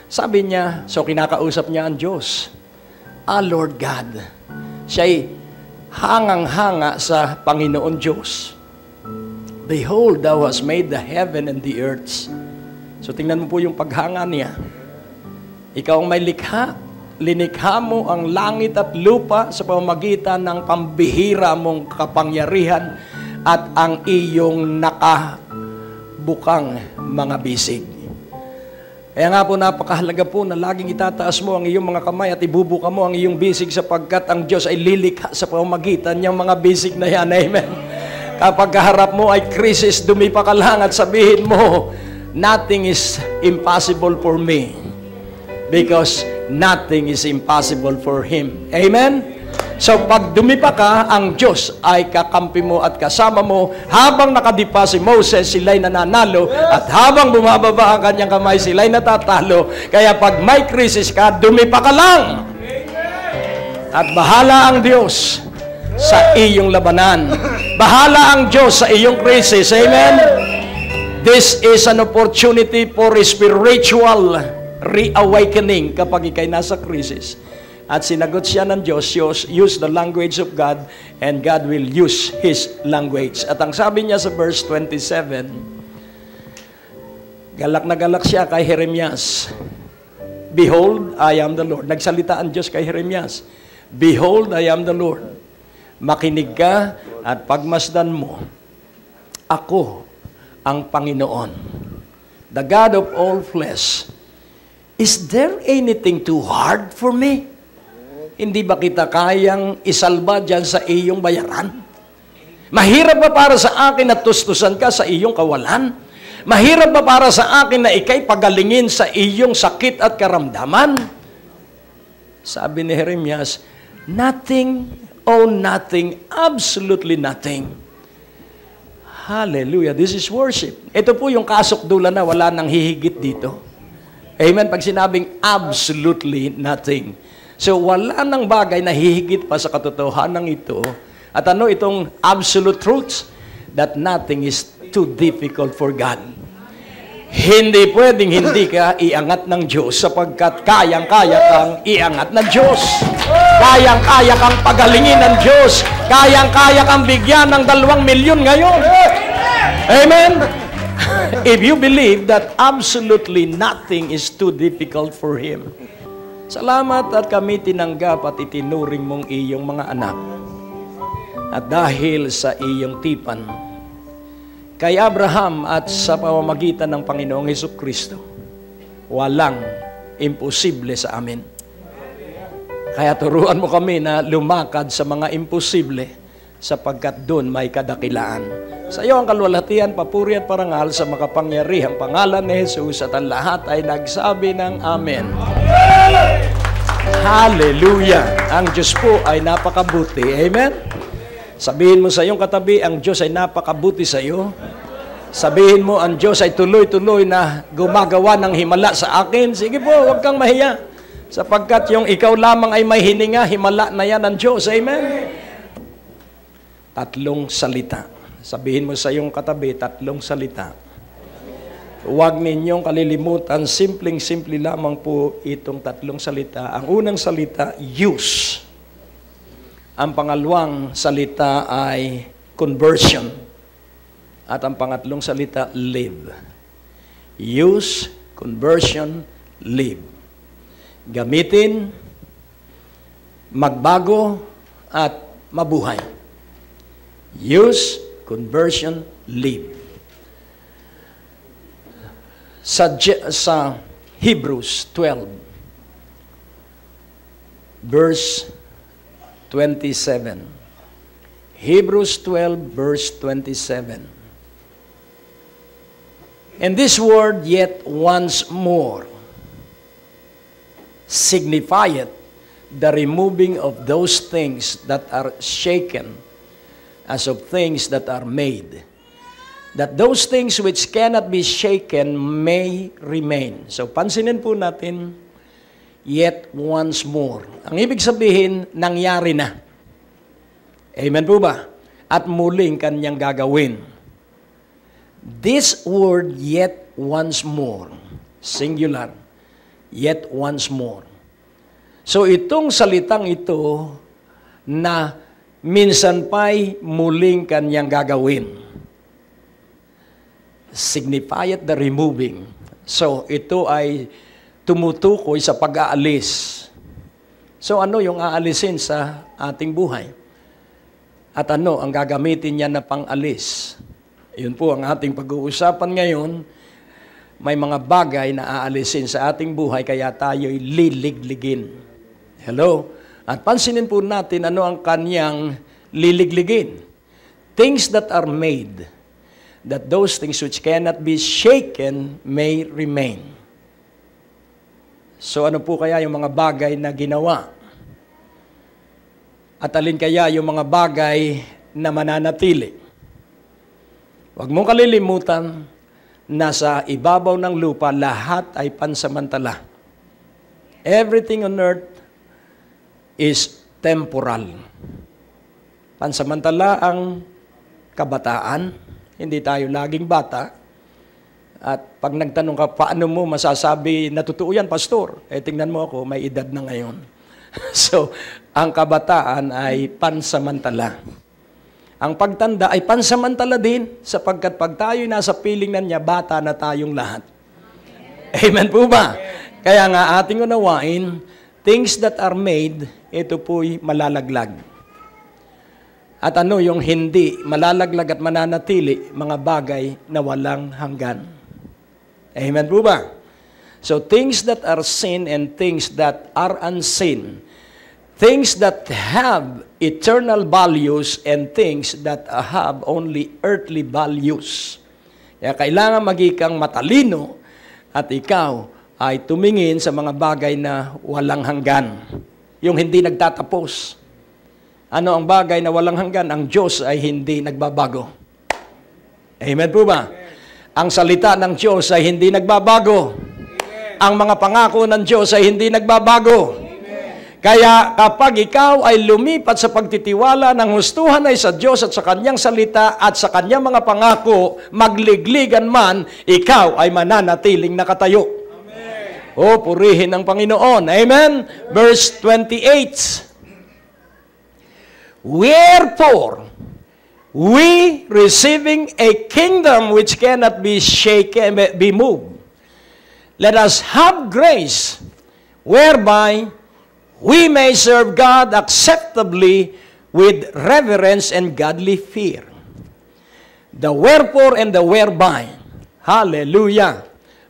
Sabi niya, so kinakausap niya ang Diyos. Lord God. Siya'y hangang-hanga sa Panginoon Diyos. Behold, thou hast made the heaven and the earth. So tingnan mo po yung paghanga niya. Ikaw ang may likha. Linikha mo ang langit at lupa sa pamamagitan ng pambihira mong kapangyarihan at ang iyong nakabukang mga bisig. Kaya nga po napakahalaga po na laging itataas mo ang iyong mga kamay at ibubuka mo ang iyong bisig sapagkat ang Diyos ay lilikha sa pamamagitan niyang mga bisig na yan. Amen. Kapag kaharap mo ay krisis, dumipa ka lang at sabihin mo, nothing is impossible for me because nothing is impossible for Him. Amen? So pag dumipa ka, ang Diyos ay kakampi mo at kasama mo. Habang nakadipa si Moses, sila'y nananalo. At habang bumababa ang kanyang kamay, sila'y natatalo. Kaya pag may krisis ka, dumipa ka lang. At bahala ang Diyos sa iyong labanan. Bahala ang Diyos sa iyong krisis. Amen? This is an opportunity for spiritual reawakening kapag ikay nasa krisis. At sinagot siya ng Diyos, use the language of God, and God will use His language. At ang sabi niya sa verse 27, galak na galak siya kay Jeremias. Behold, I am the Lord. Nagsalita ang Diyos kay Jeremias. Behold, I am the Lord. Makinig ka at pagmasdan mo. Ako ang Panginoon, the God of all flesh. Is there anything too hard for me? Hindi ba kita kayang isalba dyan sa iyong bayaran? Mahirap ba para sa akin na tustusan ka sa iyong kawalan? Mahirap ba para sa akin na ikay pagalingin sa iyong sakit at karamdaman? Sabi ni Jeremias, nothing, oh nothing, absolutely nothing. Hallelujah, this is worship. Ito po yung kasukdulan na wala nang hihigit dito. Amen, pag sinabing absolutely nothing. So, wala nang bagay na hihigit pa sa katotohanan ito. At ano itong absolute truths? That nothing is too difficult for God. Hindi pwedeng hindi ka iangat ng Diyos sapagkat kayang-kaya kang iangat ng Diyos. Kayang-kaya kang pagalingin ng Diyos. Kayang-kaya kang bigyan ng 2 milyon ngayon. Amen? If you believe that absolutely nothing is too difficult for Him, salamat at kami tinanggap at itinuring mong iyong mga anak. At dahil sa iyong tipan, kay Abraham at sa pamamagitan ng Panginoong Hesukristo, walang imposible sa amin. Kaya turuan mo kami na lumakad sa mga imposible sapagkat doon may kadakilaan. Sa iyo ang kalwalhatian, papuri at parangal sa makapangyarihang pangalan ni Jesus at ang lahat ay nagsabi ng Amen. Hallelujah! Ang Diyos po ay napakabuti. Amen? Sabihin mo sa iyong katabi, ang Diyos ay napakabuti sa iyo. Sabihin mo, ang Diyos ay tuloy-tuloy na gumagawa ng himala sa akin. Sige po, huwag kang mahiya. Sapagkat yung ikaw lamang ay may hininga, himala na yan ng Diyos. Amen? 3 salita. Sabihin mo sa iyong katabi, 3 salita. Huwag ninyong kalilimutan, simpleng-simple lamang po itong 3 salita. Ang unang salita, use. Ang pangalawang salita ay conversion. At ang pangatlong salita, live. Use, conversion, live. Gamitin, magbago, at mabuhay. Use, conversion, live. Sa Hebrews 12, verse 27. Hebrews 12, verse 27. And this word, yet once more, signifieth the removing of those things that are shaken, as of things that are made, that those things which cannot be shaken may remain. So, pansinin po natin, yet once more. Ang ibig sabihin, nangyari na. Amen po ba? At muling kanyang gagawin. This word, yet once more, singular, yet once more. So itong salitang ito na minsan pa'y muling kanyang gagawin. Signifieth the removing. So ito ay tumutukoy sa pag-aalis. So ano yung aalisin sa ating buhay? At ano ang gagamitin niya na pang-alis? Yun po ang ating pag-uusapan ngayon. May mga bagay na aalisin sa ating buhay kaya tayo'y liligligin. Hello? At pansinin po natin ano ang kanyang liligligin. Things that are made, that those things which cannot be shaken may remain. So ano po kaya yung mga bagay na ginawa? At alin kaya yung mga bagay na mananatili? Huwag mong kalilimutan, nasa ibabaw ng lupa, lahat ay pansamantala. Everything on earth is temporal. Pansamantala ang kabataan. Hindi tayo laging bata. At pag nagtanong ka, paano mo masasabi, natutuo yan, pastor? Tingnan mo ako, may edad na ngayon. So, ang kabataan ay pansamantala. Ang pagtanda ay pansamantala din sapagkat pag tayo nasa piling na niya, bata na tayong lahat. Amen po ba? Kaya nga ating unawain, things that are made, ito po'y malalaglag. At ano yung hindi malalaglag at mananatili, mga bagay na walang hanggan. Amen po ba? So things that are seen and things that are unseen, things that have eternal values and things that have only earthly values. Kaya kailangan maging matalino at ikaw ay tumingin sa mga bagay na walang hanggan. Yung hindi nagtatapos. Ano ang bagay na walang hanggan? Ang Diyos ay hindi nagbabago. Amen po ba? Ang salita ng Diyos ay hindi nagbabago. Ang mga pangako ng Diyos ay hindi nagbabago. Kaya kapag ikaw ay lumipat sa pagtitiwala ng hustuhan ay sa Diyos at sa Kanyang salita at sa Kanyang mga pangako, magligligan man, ikaw ay mananatiling nakatayo. Amen. O, purihin ang Panginoon. Amen? Verse 28. Wherefore, we receiving a kingdom which cannot be shaken, be moved, let us have grace whereby we may serve God acceptably with reverence and godly fear. The wherefore and the whereby. Hallelujah.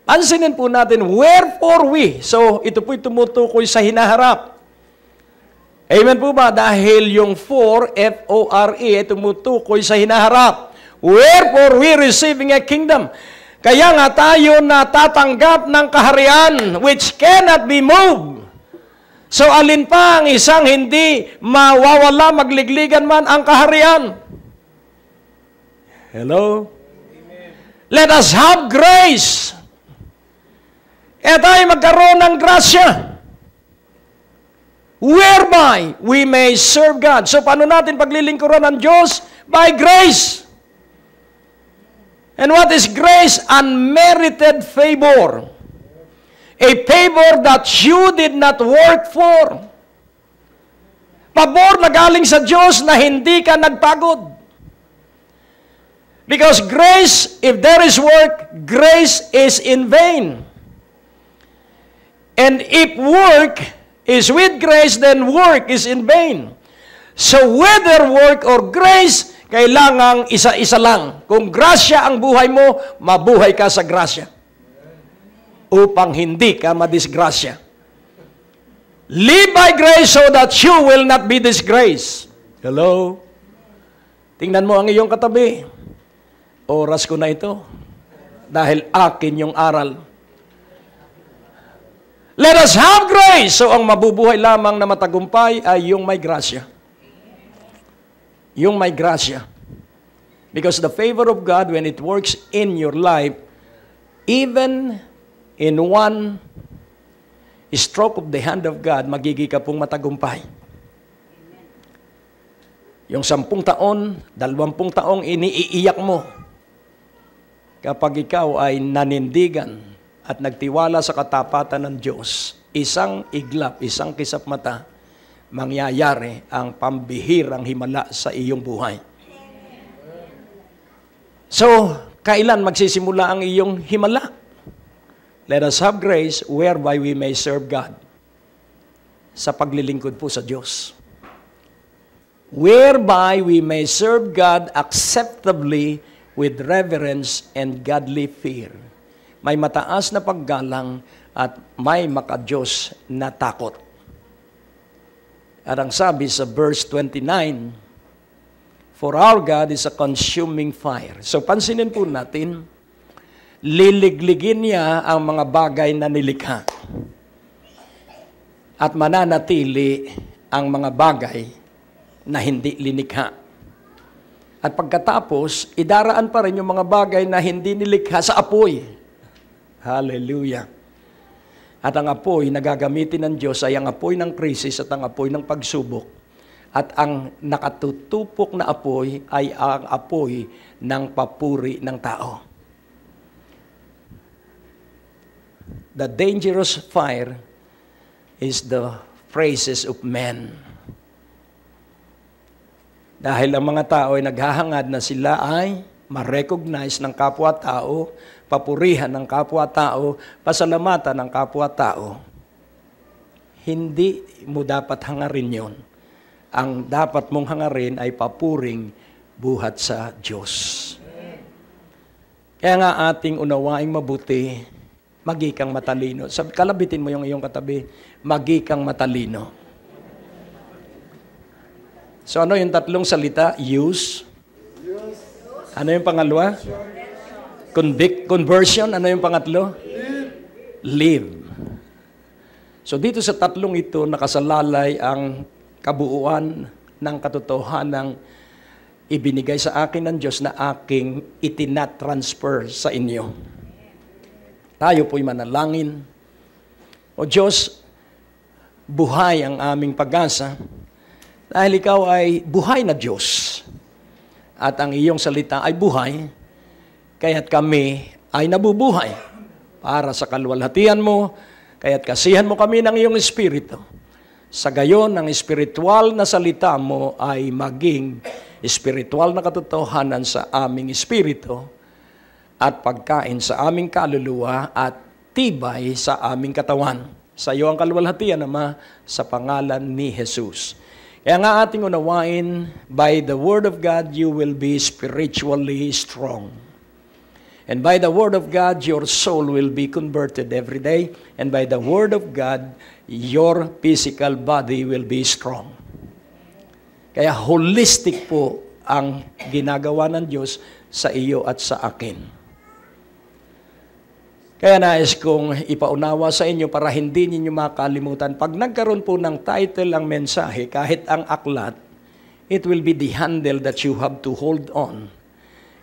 Pansinin po natin, wherefore we. So, ito po'y tumutukoy sa hinaharap. Amen po ba? Dahil yung for, F-O-R-E, ay tumutukoy sa hinaharap. Wherefore we receiving a kingdom. Kaya nga tayo natatanggap ng kaharian which cannot be moved. So, alin pa ang isang hindi mawawala, magligligan man ang kaharian? Hello? Amen. Let us have grace. Kaya tayo magkaroon ng grasya. Whereby we may serve God. So, paano natin paglilingkuran ng Diyos? By grace. And what is grace? Unmerited favor. A favor that you did not work for. Pabor na galing sa Diyos na hindi ka nagpagod. Because grace, if there is work, grace is in vain. And if work is with grace, then work is in vain. So whether work or grace, kailangang isa-isa lang. Kung grasya ang buhay mo, mabuhay ka sa grasya. Upang hindi ka madisgrasya. Live by grace so that you will not be disgraced. Hello? Tingnan mo ang iyong katabi. Oras ko na ito. Dahil akin yung aral. Let us have grace. So ang mabubuhay lamang na matagumpay ay yung may grasya. Yung may grasya. Because the favor of God, when it works in your life, even in one stroke of the hand of God, magiging ka pong matagumpay. Yung 10 taon, 20 taong iniiyak mo, kapag ikaw ay nanindigan at nagtiwala sa katapatan ng Diyos, isang iglap, isang kisap mata, mangyayari ang pambihirang himala sa iyong buhay. So, kailan magsisimula ang iyong himala? Let us have grace whereby we may serve God. Sa paglilingkod po sa Diyos. Whereby we may serve God acceptably with reverence and godly fear. May mataas na paggalang at may maka-Diyos na takot. At ang sabi sa verse 29, for our God is a consuming fire. So pansinin po natin, liligligin niya ang mga bagay na nilikha. At mananatili ang mga bagay na hindi linikha. At pagkatapos, idaraan pa rin yung mga bagay na hindi nilikha sa apoy. Hallelujah. At ang apoy na gagamitin ng Diyos ay ang apoy ng krisis at ang apoy ng pagsubok. At ang nakatutupok na apoy ay ang apoy ng papuri ng tao. The dangerous fire is the praises of men. Dahil ang mga tao ay naghahangad na sila ay ma-recognize ng kapwa-tao, papurihan ng kapwa-tao, pasalamatan ng kapwa-tao. Hindi mo dapat hangarin yon. Ang dapat mong hangarin ay papuring buhat sa Diyos. Kaya nga ating unawaing mabuti, magikang matalino. Kalabitin mo yung iyong katabi, magikang matalino. So ano yung tatlong salita? Use. Ano yung pangalawa? Conversion. Ano yung pangatlo? Live. So dito sa tatlong ito, nakasalalay ang kabuuan ng katotohanang ibinigay sa akin ng Diyos na aking itinatransfer sa inyo. Tayo po'y manalangin. O Diyos, buhay ang aming pag-asa dahil ikaw ay buhay na Diyos. At ang iyong salita ay buhay, kaya't kami ay nabubuhay para sa kaluwalhatian mo, kaya't kasihan mo kami ng iyong Espiritu. Sa gayon, ang espiritual na salita mo ay maging espiritual na katotohanan sa aming espiritu at pagkain sa aming kaluluwa at tibay sa aming katawan. Sa iyo ang kaluwalhatian, Ama, sa pangalan ni Jesus. Kaya nga ating unawain, by the Word of God, you will be spiritually strong. And by the Word of God, your soul will be converted every day. And by the Word of God, your physical body will be strong. Kaya holistic po ang ginagawa ng Diyos sa iyo at sa akin. Kaya nais kong ipaunawa sa inyo para hindi ninyo makalimutan. Pag nagkaroon po ng title ang mensahe, kahit ang aklat, it will be the handle that you have to hold on.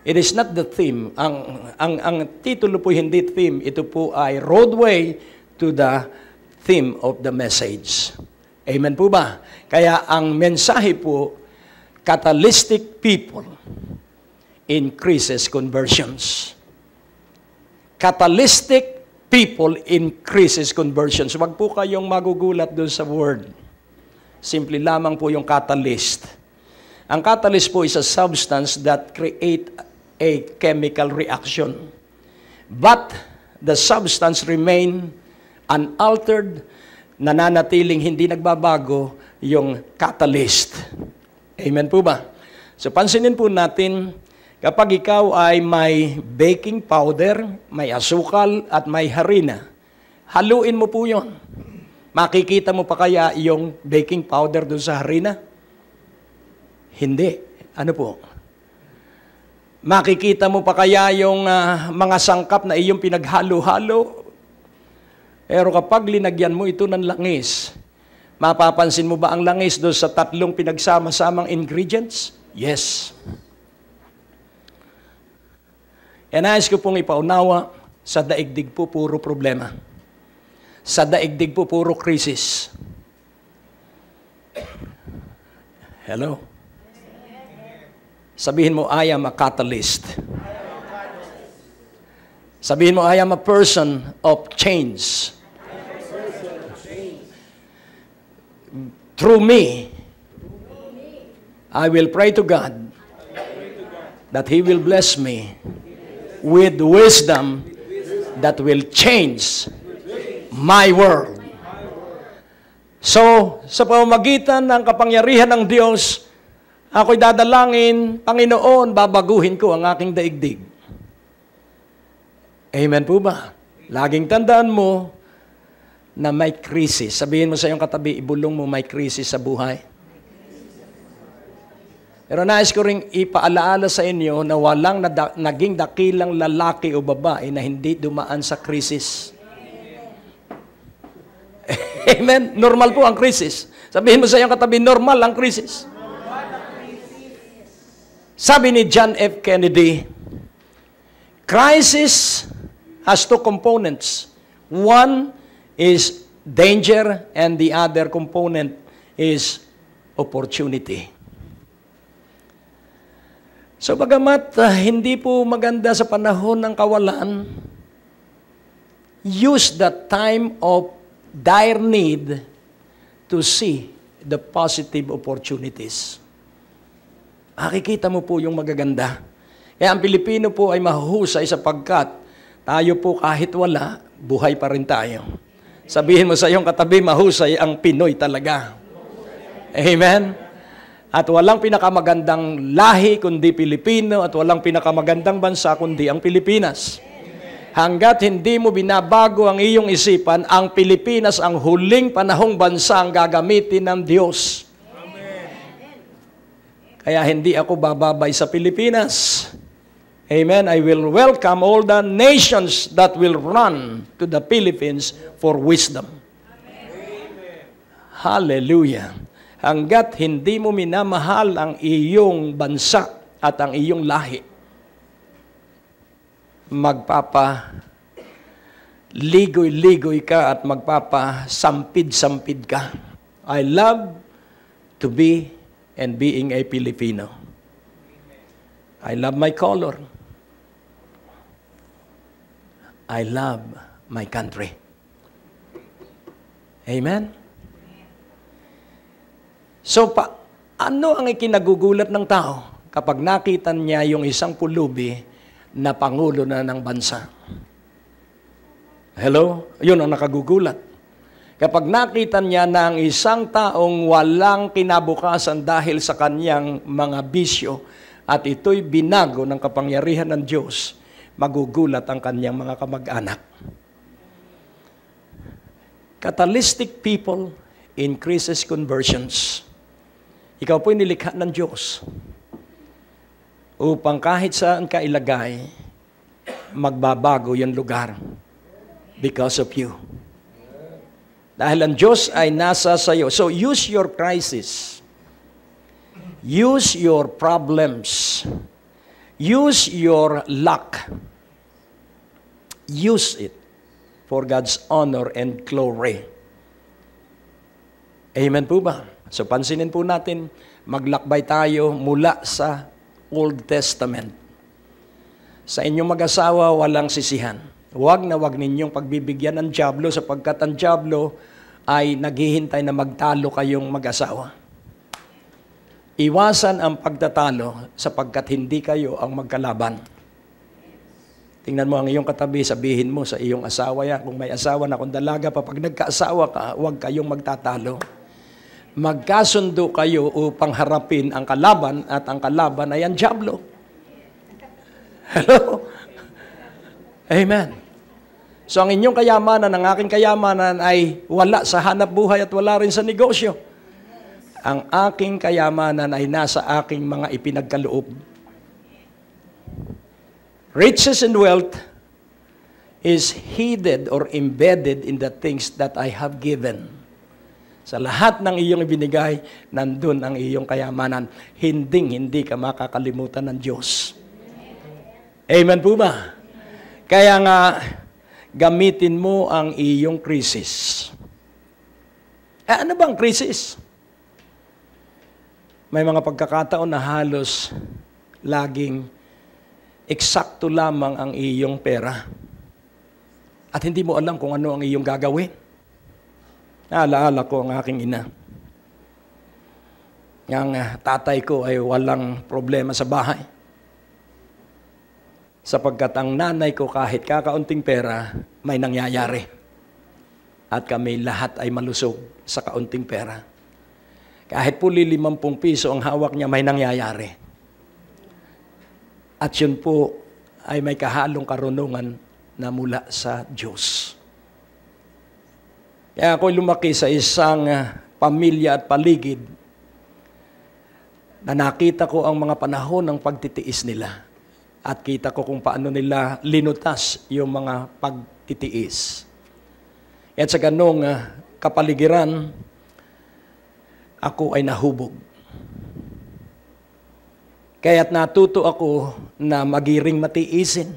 It is not the theme. Ang titulo po hindi theme, ito po ay roadway to the theme of the message. Amen po ba? Kaya ang mensahe po, catalytic people increases conversions. Catalytic people increases conversions. Huwag po kayong magugulat doon sa word. Simple lamang po yung catalyst. Ang catalyst po is a substance that create a chemical reaction. But the substance remain unaltered, nananatiling hindi nagbabago yung catalyst. Amen po ba? So pansinin po natin, kapag ikaw ay may baking powder, may asukal, at may harina, haluin mo po yun. Makikita mo pa kaya yung baking powder doon sa harina? Hindi. Ano po? Makikita mo pa kaya yung mga sangkap na iyong pinaghalo-halo? Pero kapag linagyan mo ito ng langis, mapapansin mo ba ang langis doon sa tatlong pinagsama-samang ingredients? Yes. E nais ko pong ipaunawa, sa daigdig po puro problema. Sa daigdig po puro krisis. Hello? Sabihin mo, I am a catalyst. Sabihin mo, I am a person of change. Through me, I will pray to God that He will bless me with wisdom that will change my world. So, sa pamamagitan ng kapangyarihan ng Diyos, ako'y dadalangin, Panginoon, babaguhin ko ang aking daigdig. Amen po ba? Laging tandaan mo na may krisis. Sabihin mo sa iyong katabi, ibulong mo may krisis sa buhay. Pero nais ko ring ipaalaala sa inyo na walang naging dakilang lalaki o babae na hindi dumaan sa krisis. Amen? Normal po ang krisis. Sabihin mo sa iyong katabi, normal ang krisis. Sabi ni John F. Kennedy, crisis has two components. One is danger and the other component is opportunity. So bagamat hindi po maganda sa panahon ng kawalan, use the time of dire need to see the positive opportunities. Makikita mo po yung magaganda. Kaya ang Pilipino po ay mahuhusay sapagkat tayo po kahit wala, buhay pa rin tayo. Sabihin mo sa iyong katabi, mahusay ang Pinoy talaga. Amen? At walang pinakamagandang lahi kundi Pilipino at walang pinakamagandang bansa kundi ang Pilipinas. Hanggat hindi mo binabago ang iyong isipan, ang Pilipinas ang huling panahong bansa ang gagamitin ng Diyos. Kaya hindi ako bababay sa Pilipinas. Amen. I will welcome all the nations that will run to the Philippines for wisdom. Amen. Hallelujah. Hanggat hindi mo minamahal ang iyong bansa at ang iyong lahi, ligoy-ligoy ka at magpapasampid-sampid ka. I love to be and being a Filipino. I love my color. I love my country. Amen? So, ano ang ikinagugulat ng tao kapag nakita niya yung isang pulubi na pangulo na ng bansa? Hello? Yun ang nakagugulat. Kapag nakita niya na ang isang taong walang kinabukasan dahil sa kanyang mga bisyo at ito'y binago ng kapangyarihan ng Diyos, magugulat ang kanyang mga kamag-anak. Catalytic people increases conversions. Ikaw po'y nilikha ng Diyos upang kahit saan ka ilagay, magbabago yung lugar because of you. Dahil ang Diyos ay nasa sayo. So use your crisis. Use your problems. Use your luck. Use it for God's honor and glory. Amen po ba? So pansinin po natin, maglakbay tayo mula sa Old Testament. Sa inyong mag-asawa, walang sisihan. Huwag na huwag ninyong pagbibigyan ng dyablo sapagkat ang dyablo ay naghihintay na magtalo kayong mag-asawa. Iwasan ang pagtatalo sapagkat hindi kayo ang magkalaban. Tingnan mo ang iyong katabi, sabihin mo sa iyong asawa yan. Kung may asawa na, kung dalaga pa, pag nagkaasawa ka, huwag kayong magtatalo. Magkasundo kayo upang harapin ang kalaban at ang kalaban ay ang dyablo. Hello? Amen. So ang inyong kayamanan, ang aking kayamanan ay wala sa hanap buhay at wala rin sa negosyo. Ang aking kayamanan ay nasa aking mga ipinagkaloob. Riches and wealth is hidden or embedded in the things that I have given. Sa lahat ng iyong ibinigay, nandun ang iyong kayamanan. Hindi ka makakalimutan ng Diyos. Amen po ba? Kaya nga, gamitin mo ang iyong krisis. Ano ba ang krisis? May mga pagkakataon na halos laging eksakto lamang ang iyong pera. at hindi mo alam kung ano ang iyong gagawin. Naalaala ko ang aking ina. Ang tatay ko ay walang problema sa bahay. Sapagkat ang nanay ko kahit kakaunting pera, may nangyayari. At kami lahat ay malusog sa kaunting pera. Kahit po 50 piso ang hawak niya, may nangyayari. At yun po ay may kahalong karunungan na mula sa Diyos. Kaya ako'y lumaki sa isang pamilya at paligid na nakita ko ang mga panahon ng pagtitiis nila. At kita ko kung paano nila linutas yung mga pagtitiis. At sa ganong kapaligiran, ako ay nahubog. Kaya't natuto ako na magiring matiisin.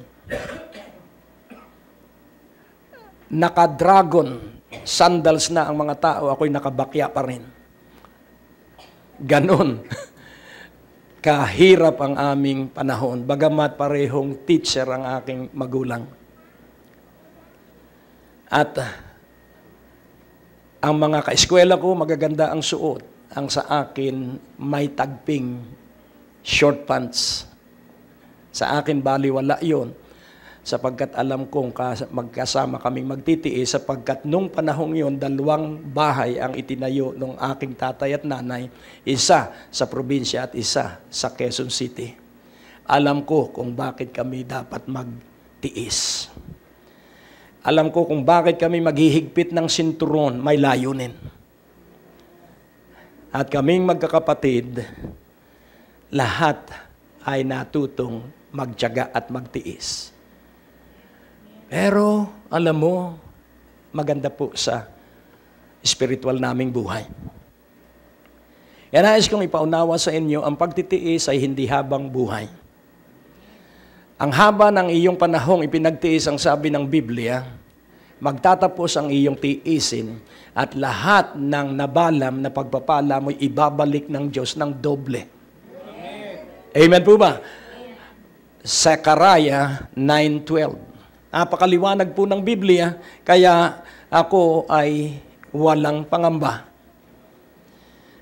Naka-dragon sandals na ang mga tao, ako'y nakabakya pa rin. Ganon. Kahirap ang aming panahon, bagamat parehong teacher ang aking magulang. At ang mga kaeskwela ko, magaganda ang suot. Ang sa akin, may tagping short pants. Sa akin, baliwala yun. Sapagkat alam kong magkasama kaming magtitiis, sapagkat nung panahong yun, 2 bahay ang itinayo ng aking tatay at nanay, isa sa probinsya at isa sa Quezon City. Alam ko kung bakit kami dapat magtiis. Alam ko kung bakit kami maghihigpit ng sinturon, may layunin. At kaming magkakapatid, lahat ay natutong magtiyaga at magtiis. Pero, alam mo, maganda po sa spiritual naming buhay. Yan, nais kong ipaunawa sa inyo, ang pagtitiis ay hindi habang buhay. Ang haba ng iyong panahong ipinagtiis ang sabi ng Biblia, magtatapos ang iyong tiisin at lahat ng nabalam na pagpapala mo'y ibabalik ng Diyos ng doble. Amen po ba? Zechariah 9:12. Napakaliwanag po ng Biblia, kaya ako ay walang pangamba.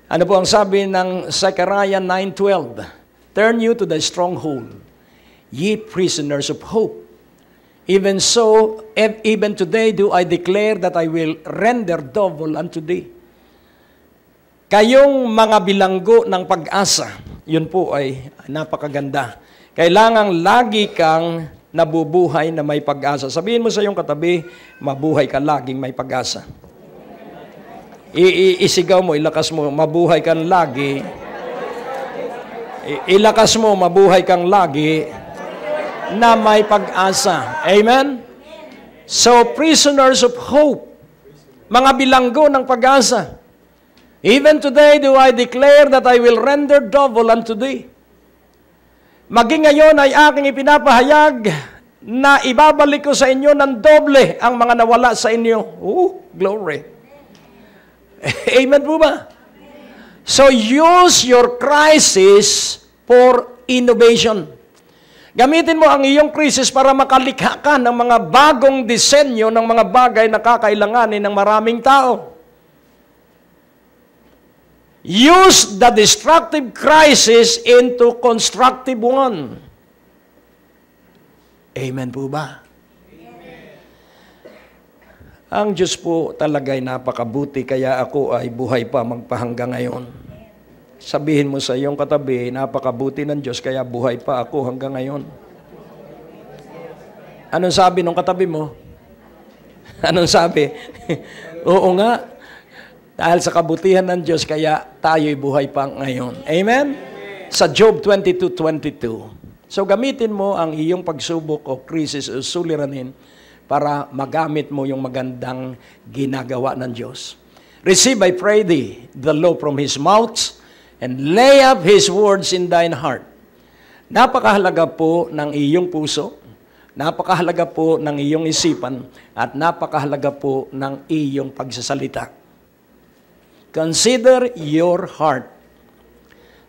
Ano po ang sabi ng Zechariah 9:12? Turn you to the stronghold, ye prisoners of hope. Even so, even today do I declare that I will render double unto thee. Kayong mga bilanggo ng pag-asa, yun po ay napakaganda. Kailangang lagi kang nabubuhay na may pag-asa. Sabihin mo sa iyong katabi, mabuhay ka laging may pag-asa. Isigaw mo, ilakas mo, mabuhay kang lagi. Ilakas mo, mabuhay kang lagi na may pag-asa. Amen? So, prisoners of hope, mga bilanggo ng pag-asa. Even today do I declare that I will render double unto thee. Maging ngayon ay aking ipinapahayag na ibabalik ko sa inyo ng doble ang mga nawala sa inyo. Glory. Amen po ba? So use your crisis for innovation. Gamitin mo ang iyong crisis para makalikha ka ng mga bagong disenyo ng mga bagay na kakailanganin ng maraming tao. Use the destructive crisis into constructive one. Amen po ba? Amen. Ang Diyos po talaga ay napakabuti, kaya ako ay buhay pa magpahanggang ngayon. Sabihin mo sa iyong katabi, napakabuti ng Diyos, kaya buhay pa ako hanggang ngayon. Anong sabi ng katabi mo? Anong sabi? Oo nga. Dahil sa kabutihan ng Diyos, kaya tayo'y buhay pa ngayon. Amen? Sa Job 22:22. So gamitin mo ang iyong pagsubok o krisis o suliranin para magamit mo yung magandang ginagawa ng Diyos. Receive, I pray thee, the law from His mouth and lay up His words in thine heart. Napakahalaga po ng iyong puso, napakahalaga po ng iyong isipan, at napakahalaga po ng iyong pagsasalita. Consider your heart.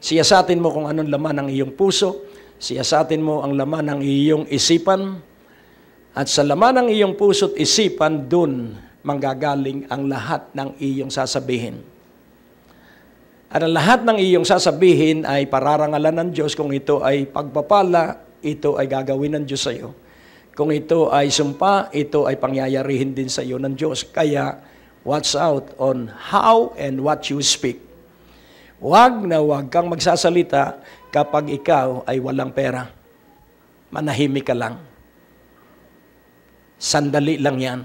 Siyasatin mo kung anong laman ng iyong puso, siyasatin mo ang laman ng iyong isipan, At sa laman ng iyong puso't isipan, dun manggagaling ang lahat ng iyong sasabihin. At ang lahat ng iyong sasabihin ay pararangalan ng Diyos. Kung ito ay pagpapala, ito ay gagawin ng Diyos sa iyo. Kung ito ay sumpa, ito ay pangyayarihin din sa iyo ng Diyos. Kaya, watch out on how and what you speak. Huwag kang magsasalita kapag ikaw ay walang pera. Manahimik ka lang. Sandali lang yan.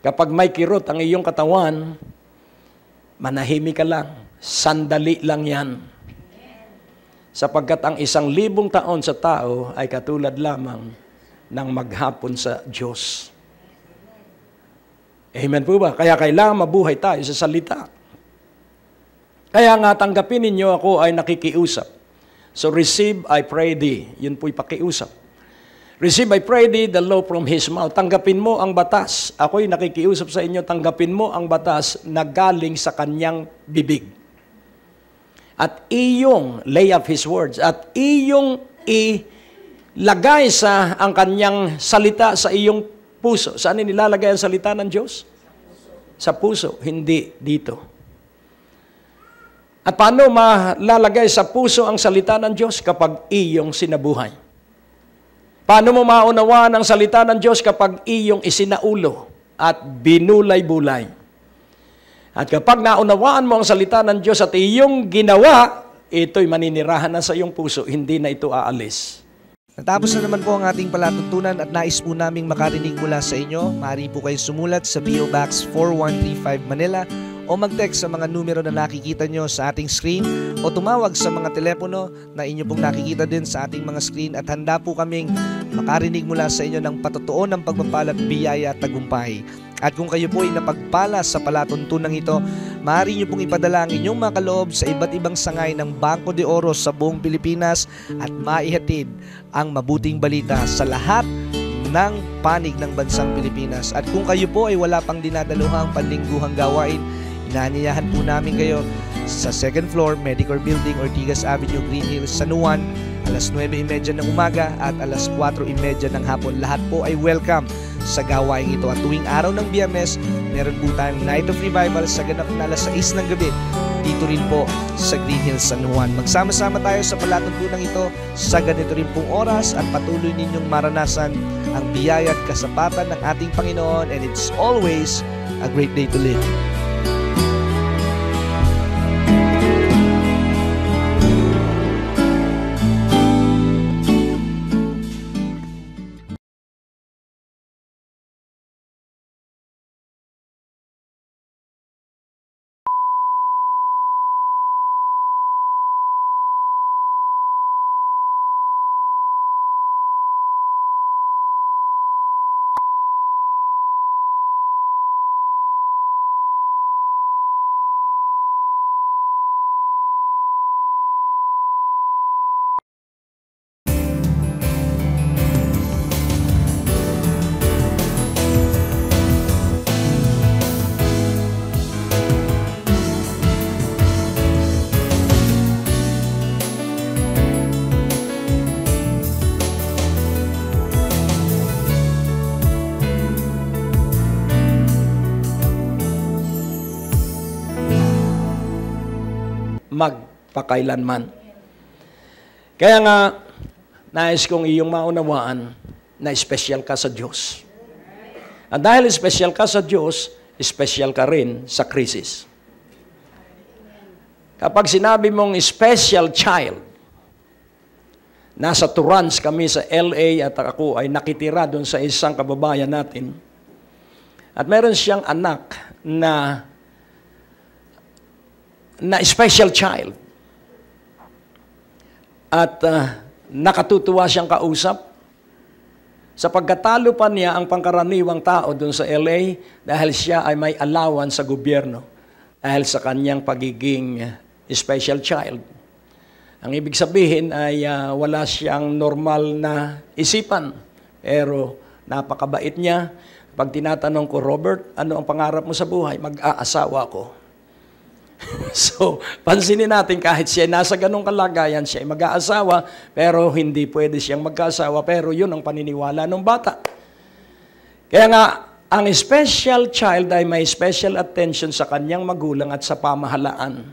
Kapag may kirot ang iyong katawan, manahimik ka lang. Sandali lang yan. Sapagkat ang 1,000 taon sa tao ay katulad lamang ng maghapon sa Diyos. Amen po ba? Kaya kailangan mabuhay tayo sa salita. Kaya nga tanggapin ninyo ako ay nakikiusap. So receive, I pray thee. Yun po'y pakiusap. Receive, I pray thee, the law from His mouth. Tanggapin mo ang batas. Ako'y nakikiusap sa inyo, tanggapin mo ang batas na galing sa kanyang bibig. At iyong lay up His words. At iyong ilagay sa ang kanyang salita sa iyong puso. Saan nilalagay ang salita ng Diyos? Sa puso, hindi dito. At paano malalagay sa puso ang salita ng Diyos? Kapag iyong sinabuhay. Paano mo maunawaan ang salita ng Diyos kapag iyong isinaulo at binulay-bulay? At kapag naunawaan mo ang salita ng Diyos at iyong ginawa, ito'y maninirahan na sa iyong puso, hindi na ito aalis. Natapos na naman po ang ating palatuntunan at nais po naming makarinig mula sa inyo. Maaari po kayo sumulat sa PO Box 4135 Manila o mag-text sa mga numero na nakikita nyo sa ating screen o tumawag sa mga telepono na inyo pong nakikita din sa ating mga screen at handa po kaming makarinig mula sa inyo ng patotoo ng pagpapala at biyaya at tagumpay. At kung kayo po ay napagpala sa palatuntunan ito, maaari nyo pong ipadala ang inyong mga kaloob sa iba't ibang sangay ng Bangko de Oro sa buong Pilipinas at maihatid ang mabuting balita sa lahat ng panig ng bansang Pilipinas. At kung kayo po ay wala pang dinadaluhang panlingguhang gawain, inaanyayahan po namin kayo sa 2nd floor, Medicare Building, Ortigas Avenue, Green Hills, San Juan, alas 9:30 ng umaga at alas 4:30 ng hapon. Lahat po ay welcome sa gawain ito. At tuwing araw ng Biyernes, meron po tayong Night of Revival sa ganap na alas 6 ng gabi. Dito rin po sa Green Hills, San Juan. Magsama-sama tayo sa palatuntunan ito sa ganito rin pong oras at patuloy ninyong maranasan ang biyaya at kasapatan ng ating Panginoon, and it's always a great day to live. Magpakailanman. Kaya nga, nais kong iyong maunawaan na special ka sa Diyos. At dahil special ka sa Diyos, special ka rin sa krisis. Kapag sinabi mong special child, nasa Torrance kami sa LA at ako ay nakitira doon sa isang kababayan natin. At meron siyang anak na special child. At nakatutuwa siyang kausap. Sa pagkatalo pa niya ang pangkaraniwang tao doon sa LA dahil siya ay may allowance sa gobyerno dahil sa kanyang pagiging special child. Ang ibig sabihin ay wala siyang normal na isipan. Pero napakabait niya. Pag tinatanong ko, Robert, ano ang pangarap mo sa buhay? Mag-aasawa ko. So, pansinin natin kahit siya nasa ganong kalagayan, siya ay mag-aasawa, pero hindi pwede siyang magkaasawa, pero yun ang paniniwala ng bata. Kaya nga, ang special child ay may special attention sa kanyang magulang at sa pamahalaan.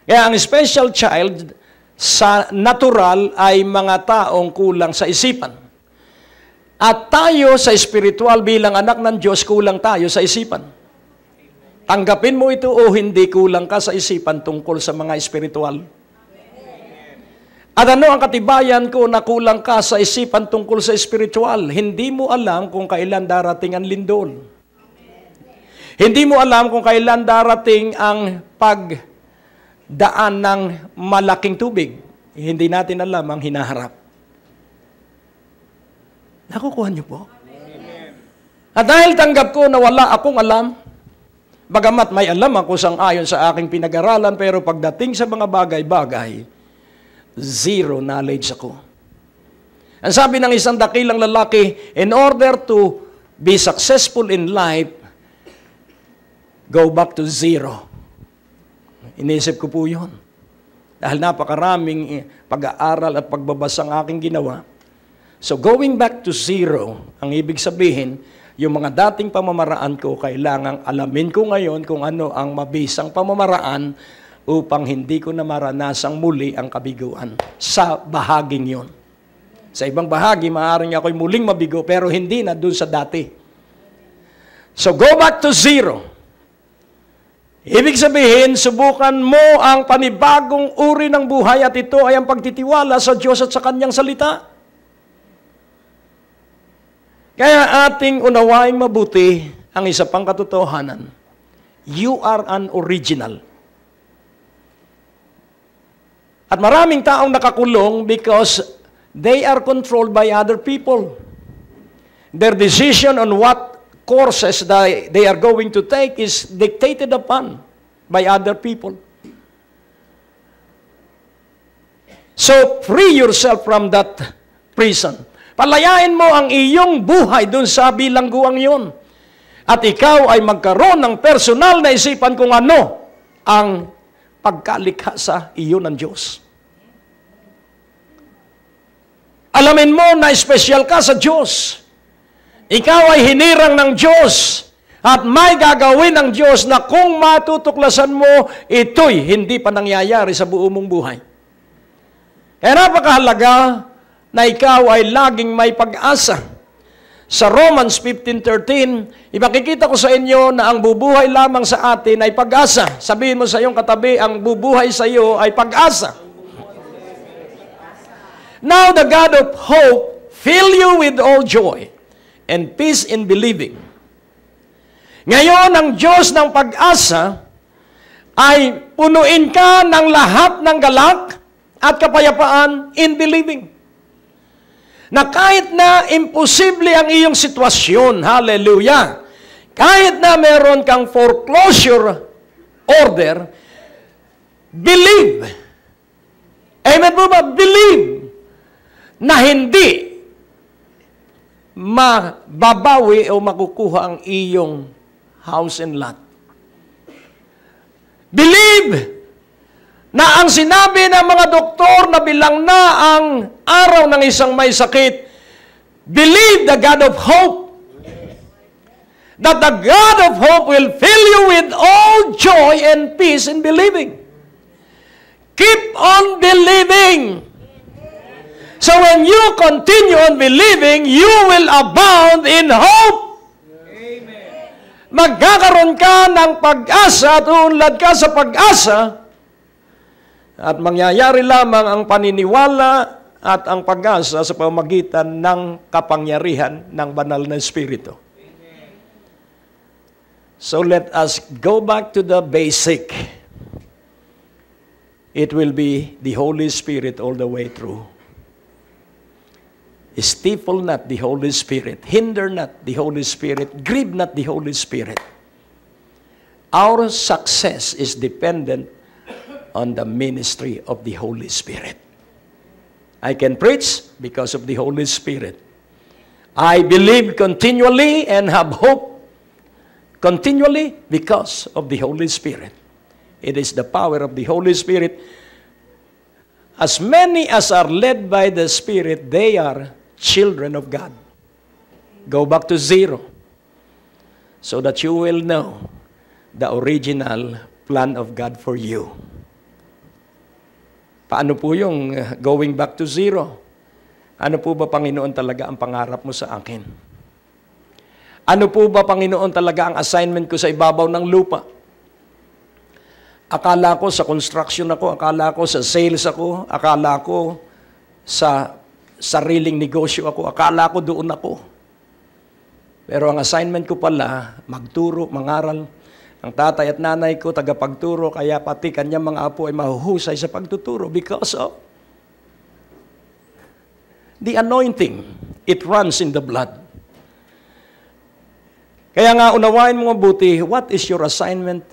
Kaya ang special child sa natural ay mga taong kulang sa isipan. At tayo sa spiritual bilang anak ng Diyos, kulang tayo sa isipan. Tanggapin mo ito o hindi, kulang ka sa isipan tungkol sa mga spiritual. At ano ang katibayan ko na kulang ka sa isipan tungkol sa spiritual? Hindi mo alam kung kailan darating ang lindol. Hindi mo alam kung kailan darating ang pagdaan ng malaking tubig. Hindi natin alam ang hinaharap. Nakukuha niyo po? At dahil tanggap ko na wala akong alam, bagamat may alam ako sang-ayon sa aking pinag-aralan, pero pagdating sa mga bagay-bagay, zero knowledge ako. Ang sabi ng isang dakilang lalaki, in order to be successful in life, go back to zero. Inisip ko po yun. Dahil napakaraming pag-aaral at pagbabasa ang aking ginawa. So going back to zero, ang ibig sabihin, yung mga dating pamamaraan ko, kailangang alamin ko ngayon kung ano ang mabisang pamamaraan upang hindi ko na maranasang muli ang kabiguan sa bahaging yon. Sa ibang bahagi, maaaring ako'y muling mabigo, pero hindi na dun sa dati. So go back to zero. Ibig sabihin, subukan mo ang panibagong uri ng buhay at ito ay ang pagtitiwala sa Diyos at sa Kanyang salita. Kaya ating unawaing mabuti ang isa pang katotohanan. You are an original. At maraming taong nakakulong because they are controlled by other people. Their decision on what courses they are going to take is dictated upon by other people. So, free yourself from that prison. Palayain mo ang iyong buhay dun sa bilangguang yun. At ikaw ay magkaroon ng personal na isipan kung ano ang pagkalikha sa iyo ng Diyos. Alamin mo na espesyal ka sa Diyos. Ikaw ay hinirang ng Diyos. At may gagawin ng Diyos na kung matutuklasan mo, ito'y hindi pa nangyayari sa buo mong buhay. Kaya napakahalaga na ikaw ay laging may pag-asa. Sa Romans 15:13, ipakikita ko sa inyo na ang bubuhay lamang sa atin ay pag-asa. Sabihin mo sa iyong katabi, ang bubuhay sa iyo ay pag-asa. Now the God of hope fill you with all joy and peace in believing. Ngayon, ang Diyos ng pag-asa ay punuin ka ng lahat ng galak at kapayapaan in believing. Na kahit na imposible ang iyong sitwasyon, hallelujah, kahit na meron kang foreclosure order, believe. Amen po ba? Believe na hindi mababawi o makukuha ang iyong house and lot. Believe na ang sinabi ng mga doktor na bilang na ang araw ng isang may sakit, believe the God of hope. That the God of hope will fill you with all joy and peace in believing. Keep on believing. So when you continue on believing, you will abound in hope. Amen. Magkakaroon ka ng pag-asa at uunlad ka sa pag-asa at mangyayari lamang ang paniniwala at ang pag-asa sa pamamagitan ng kapangyarihan ng banal na Espiritu. Amen. So let us go back to the basic. It will be the Holy Spirit all the way through. Stifle not the Holy Spirit. Hinder not the Holy Spirit. Grieve not the Holy Spirit. Our success is dependent on the ministry of the Holy Spirit. I can preach because of the Holy Spirit. I believe continually and have hope continually because of the Holy Spirit. It is the power of the Holy Spirit. As many as are led by the Spirit, they are children of God. Go back to zero so that you will know the original plan of God for you. Paano po yung going back to zero? Ano po ba, Panginoon, talaga ang pangarap mo sa akin? Ano po ba, Panginoon, talaga ang assignment ko sa ibabaw ng lupa? Akala ko sa construction ako, akala ko sa sales ako, akala ko sa sariling negosyo ako, akala ko doon ako. Pero ang assignment ko pala, magturo, mangaral. Ang tatay at nanay ko, tagapagturo, kaya pati kanyang mga apo ay mahuhusay sa pagtuturo because of the anointing. It runs in the blood. Kaya nga, unawain mo mabuti, what is your assignment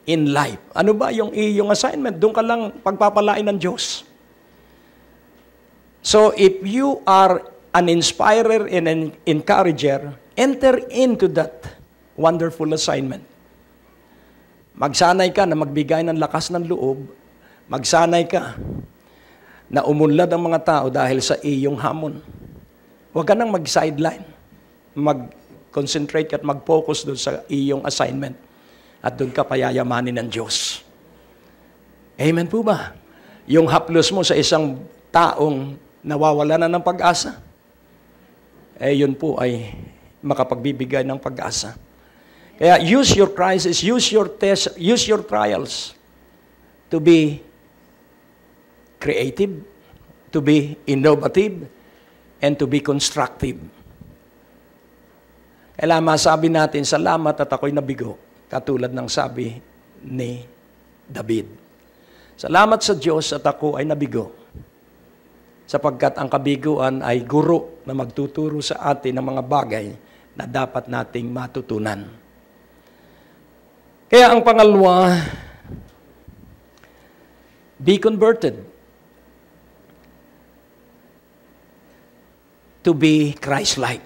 in life? Ano ba yung iyong assignment? Doon ka lang pagpapalain ng Diyos. So, if you are an inspirer and an encourager, enter into that wonderful assignment. Magsanay ka na magbigay ng lakas ng loob. Magsanay ka na umunlad ang mga tao dahil sa iyong hamon. Huwag ka nang mag-sideline. Mag-concentrate ka at mag-focus doon sa iyong assignment. At doon ka payayamanin ng Diyos. Amen po ba? Yung haplos mo sa isang taong nawawala na ng pag-asa, yun po ay makapagbibigay ng pag-asa. Kaya use your crisis, use your tests, use your trials to be creative, to be innovative, and to be constructive. Kailangan masabi natin, salamat at ako'y nabigo, katulad ng sabi ni David. Salamat sa Diyos at ako ay nabigo, sapagkat ang kabiguan ay guro na magtuturo sa atin ng mga bagay na dapat nating matutunan. Kaya ang pangalawa, be converted to be Christ-like.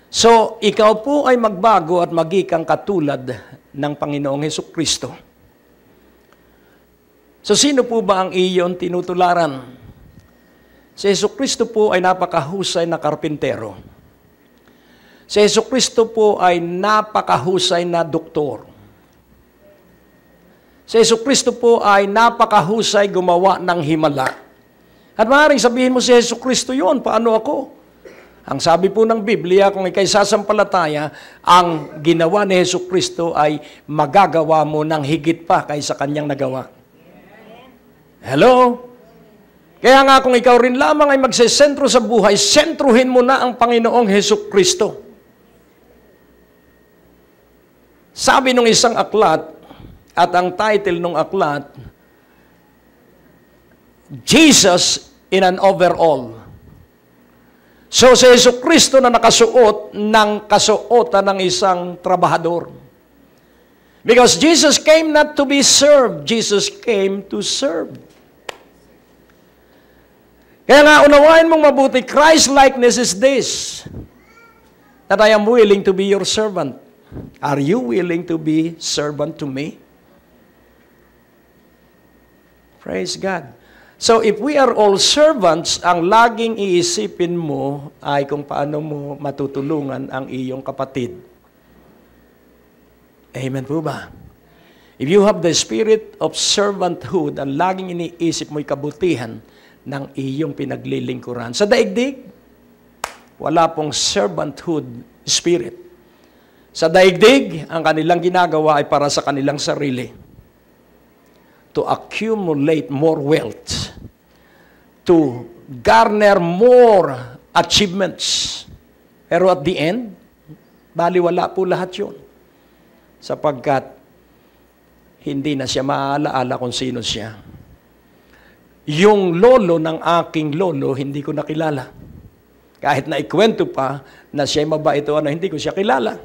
So, ikaw po ay magbago at magikang katulad ng Panginoong Hesukristo. So, sino po ba ang iyon tinutularan? Si Hesukristo po ay napakahusay na karpintero. Si Hesukristo po ay napakahusay na doktor. Si Hesukristo po ay napakahusay gumawa ng himala. At maaaring sabihin mo si Hesukristo yun, paano ako? Ang sabi po ng Biblia, kung ikay sasampalataya, ang ginawa ni Hesukristo ay magagawa mo ng higit pa kaysa kanyang nagawa. Hello? Kaya nga kung ikaw rin lamang ay magsesentro sa buhay, sentruhin mo na ang Panginoong Hesukristo. Sabi nung isang aklat, at ang title nung aklat, Jesus in an overall. So, si Hesukristo na nakasuot ng kasuotan ng isang trabahador. Because Jesus came not to be served, Jesus came to serve. Kaya nga, unawain mong mabuti, Christ-likeness is this, that I am willing to be your servant. Are you willing to be servant to me? Praise God. So if we are all servants, ang laging iisipin mo ay kung paano mo matutulungan ang iyong kapatid. Amen po ba? If you have the spirit of servanthood, ang laging iniisip mo'y kabutihan ng iyong pinaglilingkuran. Sa daigdig, wala pong servanthood spirit. Sa daigdig, ang kanilang ginagawa ay para sa kanilang sarili. To accumulate more wealth. To garner more achievements. Pero at the end, baliwala po lahat yun. Sapagkat hindi na siya maaalaala kung sino siya. Yung lolo ng aking lolo, hindi ko nakilala. Kahit na ikwento pa na siya'y mabait o ano, hindi ko siya kilala.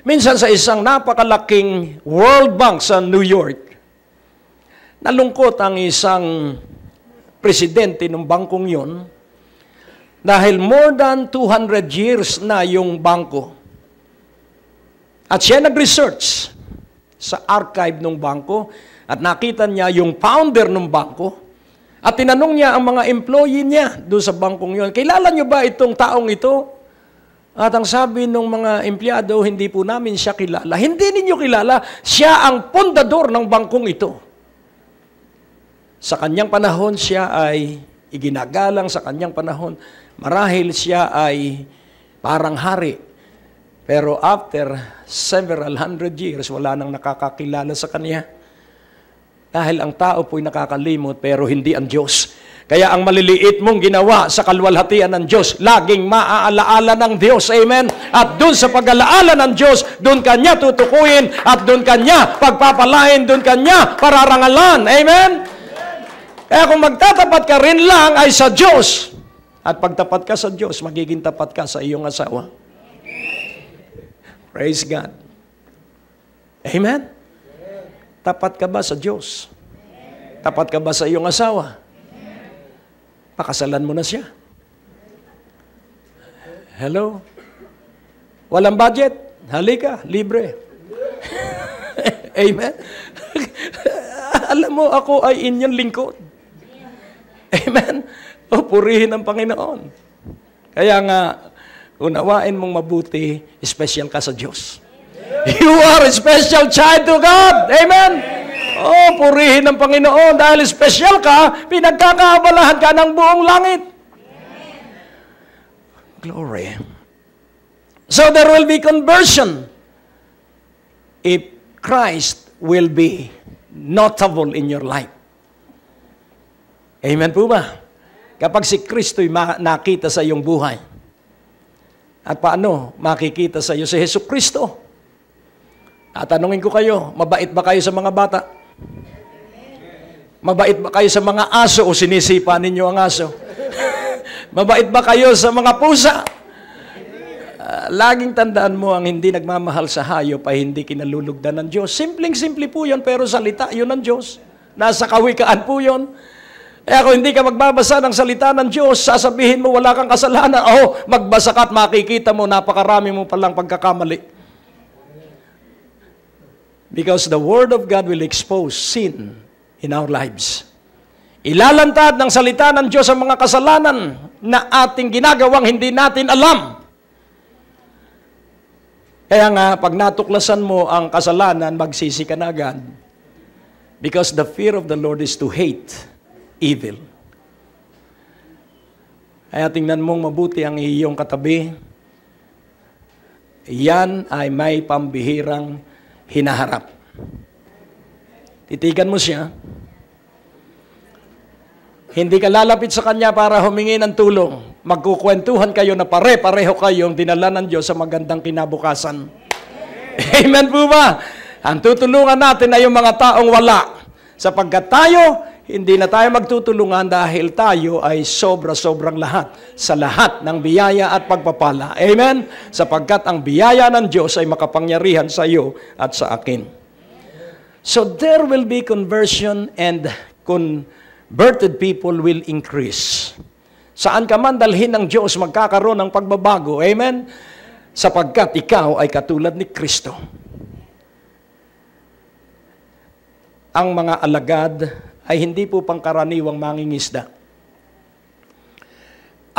Minsan sa isang napakalaking World Bank sa New York, nalungkot ang isang presidente ng bangkong yon dahil more than 200 years na yung bangko. At siya nag-research sa archive ng bangko at nakita niya yung founder ng bangko At tinanong niya ang mga employee niya doon sa bangkong yon, kilala niyo ba itong taong ito? At ang sabi ng mga empleyado, hindi po namin siya kilala. Hindi ninyo kilala, siya ang pundador ng bangkong ito. Sa kanyang panahon, siya ay iginagalang sa kanyang panahon. Marahil siya ay parang hari. Pero after several hundred years, wala nang nakakakilala sa kanya. Dahil ang tao po'y nakakalimot, pero hindi ang Diyos. Kaya ang maliliit mong ginawa sa kalwalhatian ng Diyos, laging maaalaala ng Diyos. Amen? At doon sa pag-alaala ng Diyos, doon kanya tutukuyin, at doon kanya pagpapalain, doon kanya pararangalan. Amen? Kaya kung magtatapat ka rin lang ay sa Diyos, at pagtapat ka sa Diyos, magiging tapat ka sa iyong asawa. Praise God. Amen? Tapat ka ba sa Diyos? Tapat ka ba sa iyong asawa? Pakasalan mo na siya. Hello? Walang budget? Halika, libre. Amen? Alam mo, ako ay inyong lingkod. Amen? O, purihin ang Panginoon. Kaya nga, unawain mong mabuti, special ka sa Diyos. You are a special child to God. Amen? Oh, purihin ng Panginoon dahil special ka, pinagkakaabalahan ka ng buong langit. Glory. So there will be conversion if Christ will be notable in your life. Amen po ba? Kapag si Kristo'y nakita sa iyong buhay. At paano makikita sa iyo si Hesus Kristo? Tatanungin ko kayo, mabait ba kayo sa mga bata? Mabait ba kayo sa mga aso o sinisipa ninyo ang aso? Mabait ba kayo sa mga pusa? Laging tandaan mo, ang hindi nagmamahal sa hayop ay hindi kinalulugdan ng Diyos. Simpleng-simple po yun, pero salita yun ng Diyos. Nasa kawikaan po yun. Kaya kung hindi ka magbabasa ng salita ng Diyos, sasabihin mo wala kang kasalanan. Oh, magbasa ka at makikita mo, napakarami mo palang pagkakamali. Because the Word of God will expose sin in our lives. Ilalantad ng salita ng Diyos ang mga kasalanan na ating ginagawang hindi natin alam. Kaya nga, pag natuklasan mo ang kasalanan, magsisi ka na agad. Because the fear of the Lord is to hate evil. Kaya tingnan mong mabuti ang iyong katabi. Yan ay may pambihirang hinaharap. Titigan mo siya. Hindi ka lalapit sa kanya para humingi ng tulong. Magkukwentuhan kayo na pare-pareho kayong dinala ng Diyos sa magandang kinabukasan. Amen po ba? Ang tutulungan natin ay yung mga taong wala. Sapagkat tayo, hindi na tayo magtutulungan dahil tayo ay sobra-sobrang lahat sa lahat ng biyaya at pagpapala. Amen? Sapagkat ang biyaya ng Diyos ay makapangyarihan sa iyo at sa akin. So there will be conversion and converted people will increase. Saan ka man dalhin ng Diyos, magkakaroon ng pagbabago. Amen? Sapagkat ikaw ay katulad ni Kristo. Ang mga alagad ay hindi po pangkaraniwang mangingisda.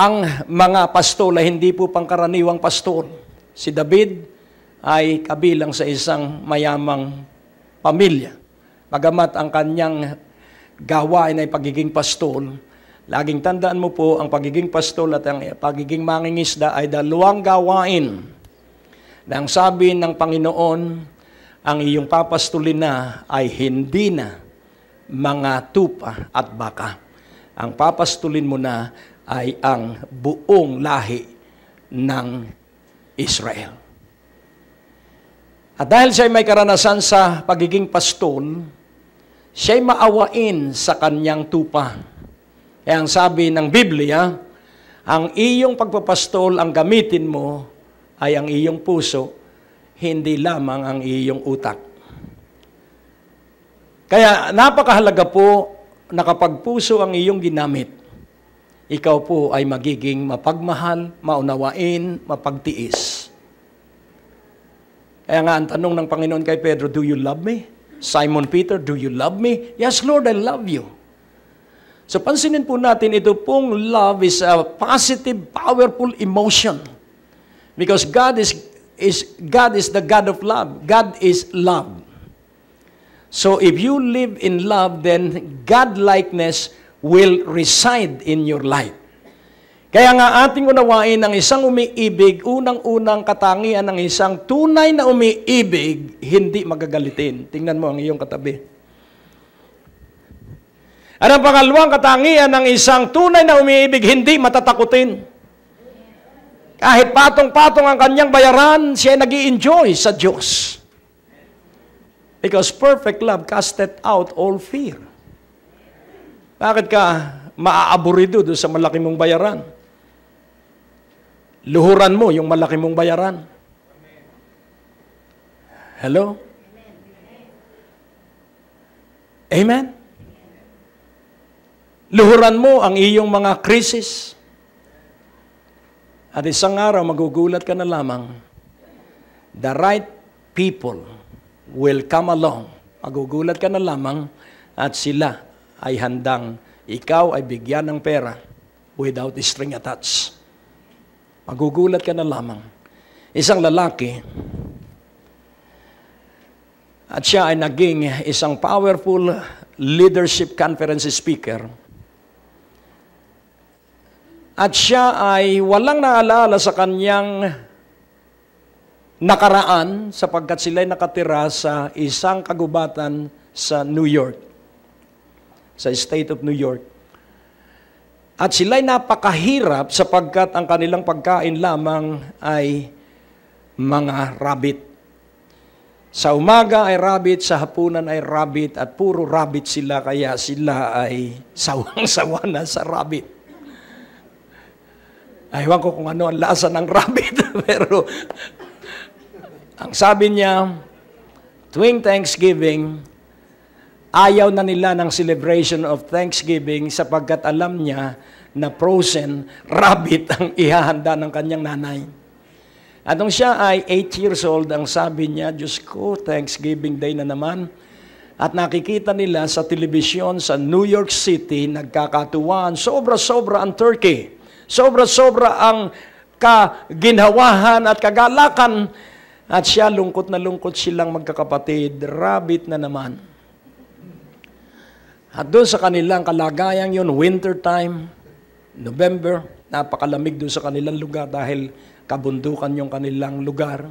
Ang mga pastol ay hindi po pangkaraniwang pastol. Si David ay kabilang sa isang mayamang pamilya. Bagamat ang kanyang gawain ay pagiging pastol, laging tandaan mo po, ang pagiging pastol at ang pagiging mangingisda ay dalawang gawain. Na ang sabi ng Panginoon, ang iyong papastulin na ay hindi na mga tupa at baka. Ang papastulin mo na ay ang buong lahi ng Israel. At dahil siya may karanasan sa pagiging pastol, siya'y maawain sa kanyang tupa. Kaya ang sabi ng Biblia, ang iyong pagpapastol, ang gamitin mo ay ang iyong puso, hindi lamang ang iyong utak. Kaya napakahalaga po na kapag puso ang iyong ginamit, ikaw po ay magiging mapagmahal, maunawain, mapagtiis. Kaya nga ang tanong ng Panginoon kay Pedro, do you love me? Simon Peter, do you love me? Yes, Lord, I love you. So pansinin po natin, ito pong love is a positive, powerful emotion. Because God is the God of love. God is love. So if you live in love, then God-likeness will reside in your life. Kaya nga ating unawain ng isang umiibig, unang-unang katangian ng isang tunay na umiibig, hindi magagalitin. Tingnan mo ang iyong katabi. At ang pangalawang katangian ng isang tunay na umiibig, hindi matatakutin. Kahit patong-patong ang kanyang bayaran, siya ay nag-i-enjoy sa Diyos. Because perfect love casteth out all fear. Bakit ka maaaburido doon sa malaki mong bayaran? Luhuran mo yung malaki mong bayaran. Hello? Amen? Luhuran mo ang iyong mga krisis. At isang araw, magugulat ka na lamang, the right people will come along. Magugulat ka na lamang at sila ay handang ikaw ay bigyan ng pera without string attached. Magugulat ka na lamang. Isang lalaki at siya ay naging isang powerful leadership conference speaker. At siya ay walang naalala sa kanyang nakaraan sapagkat sila'y nakatira sa isang kagubatan sa New York, sa state of New York. At sila'y napakahirap sapagkat ang kanilang pagkain lamang ay mga rabbit. Sa umaga ay rabbit, sa hapunan ay rabbit, at puro rabbit sila, kaya sila ay sawang-sawa na sa rabbit. Aywan ko kung ano ang lasa ng rabbit, pero ang sabi niya, tuwing Thanksgiving, ayaw na nila ng celebration of Thanksgiving sapagkat alam niya na frozen rabbit ang ihahanda ng kanyang nanay. At nung siya ay 8 years old, ang sabi niya, Diyos ko, Thanksgiving Day na naman. At nakikita nila sa telebisyon sa New York City, nagkakatuwaan, sobra-sobra ang turkey. Sobra-sobra ang kaginhawahan at kagalakan. At siya, lungkot na lungkot silang magkakapatid, rabbit na naman. At doon sa kanilang kalagayang yun, winter time, November, napakalamig doon sa kanilang lugar dahil kabundukan yung kanilang lugar.